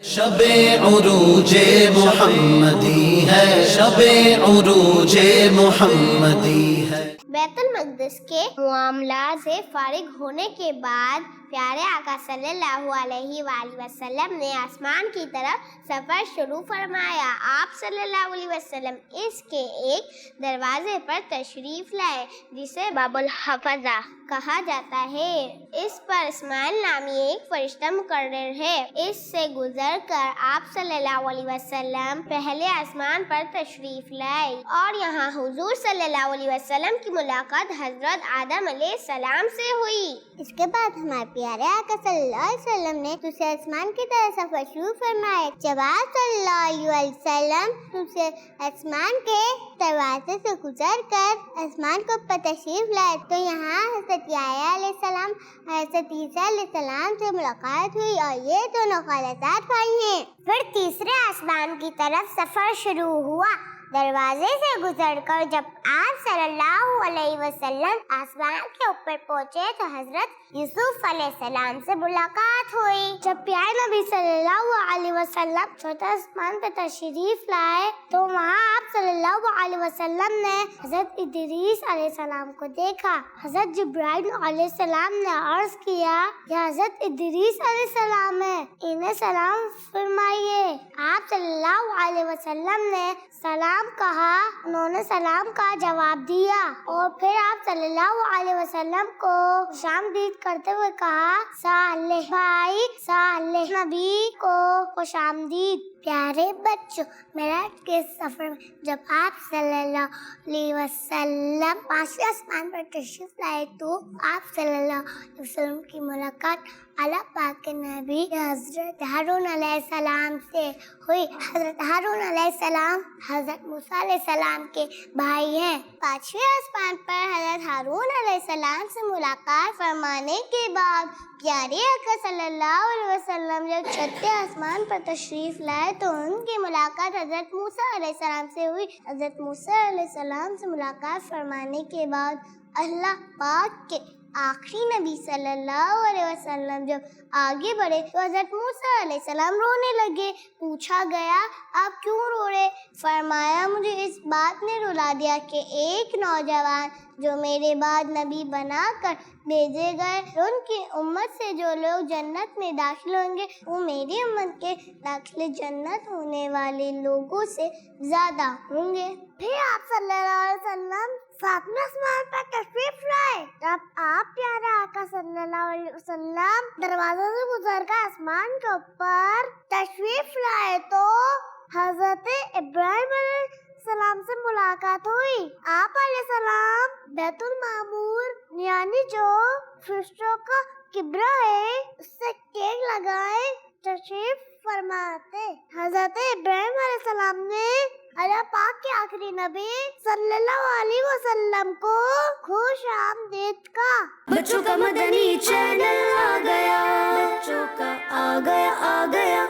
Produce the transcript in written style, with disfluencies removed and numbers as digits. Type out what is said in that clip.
شب عروج محمدی ہے، شب عروج محمدی ہے۔ بیت المقدس کے معاملات سے فارغ ہونے کے بعد پیارے آقا صلی اللہ علیہ وآلہ وسلم نے آسمان کی طرف سفر شروع فرمایا۔ آپ صلی اللہ علیہ وسلم اس کے ایک دروازے پر تشریف لائے جسے باب الحفظہ کہا جاتا ہے۔ اس پر اسماعیل نامی ایک فرشتہ مقرر ہے۔ اس سے گزر کر آپ صلی اللہ علیہ وسلم پہلے آسمان پر تشریف لائے اور یہاں حضور صلی اللہ علیہ وسلم کی ملاقات حضرت آدم علیہ السلام سے ہوئی۔ اس کے بعد ہمارے پیارے آقا صلی اللہ علیہ وسلم نے دوسرے آسمان کی طرف سفر شروع فرمایا۔ جب آپ صلی اللہ علیہ وسلم دوسرے آسمان کے دروازے سے گزر کر آسمان کو پر تشریف لائے تو یہاں حضرت یحییٰ علیہ السلام حضرت عیسیٰ علیہ السلام سے ملاقات ہوئی اور یہ دونوں خالصات بھائی ہیں۔ پھر تیسرے آسمان کی طرف سفر شروع ہوا۔ دروازے سے گزر کر جب آپ صلی اللہ علیہ وسلم آسمان کے اوپر پہنچے تو حضرت یوسف علیہ السلام سے ملاقات ہوئی۔ جب پیارے نبی صلی اللہ علیہ وسلم چوتھے آسمان پہ تشریف لائے تو وہاں آپ صلی اللہ علیہ وسلم نے حضرت ادریس علیہ السلام کو دیکھا۔ حضرت جبرائیل علیہ السلام نے عرض کیا کہ حضرت ادریس علیہ السلام ہے، انہیں سلام فرمائیے۔ آپ صلی اللہ علیہ وسلم نے سلام کہا، انہوں نے سلام کا جواب دیا اور پھر آپ صلی اللہ علیہ وسلم کو خوش آمدید کرتے ہوئے کہا، صالح بھائی، صالح نبی کو خوش آمدید۔ پیارے بچوں، معراج کے سفر میں جب آپ صلی اللہ علیہ وسلم پانچویں آسمان پر تشریف لائے تو آپ صلی اللہ علیہ وسلم کی ملاقات اللہ پاک کے نبی حضرت ہارون علیہ السلام سے ہوئی۔ حضرت ہارون علیہ السلام حضرت موسیٰ علیہ السلام کے بھائی ہیں۔ پانچویں آسمان پر حضرت ہارون علیہ السلام سے ملاقات فرمانے کے بعد پیارے آقا صلی اللہ علیہ وسلم جب چھٹے آسمان پر تشریف لائے تو ان کی ملاقات حضرت موسیٰ علیہ السلام سے ہوئی۔ حضرت موسیٰ علیہ السلام سے ملاقات فرمانے کے بعد اللہ پاک کے آخری نبی صلی اللہ علیہ وسلم جب آگے بڑھے تو حضرت موسیٰ علیہ السلام رونے لگے۔ پوچھا گیا، آپ کیوں رو رہے؟ فرمایا، مجھے اس بات نے رلا دیا کہ ایک نوجوان جو میرے بعد نبی بنا کر بھیجے گئے، ان کی امت سے جو لوگ جنت میں داخل ہوں گے وہ میری امت کے داخل جنت ہونے والے لوگوں سے زیادہ ہوں گے۔ پھر آپ صلی اللہ علیہ وسلم ساتویں آسمان پر تشریف لائے۔ جب آپ پیارے آقا صلی اللہ علیہ وسلم دروازے سے گزر کر آسمان کے اوپر تشریف لائے تو حضرت ابراہیم علیہ السلام سے ملاقات ہوئی۔ آپ علیہ السلام بیت المعمور یعنی جو فرشتوں کا قبلہ ہے اس سے کیک لگائے تشریف فرماتے۔ حضرت ابراہیم علیہ السلام نے اللہ پاک کے آخری نبی صلی اللہ علیہ وسلم کو خوش آمدید کہا۔ بچوں کا مدنی چینل آ گیا، بچوں کا آ گیا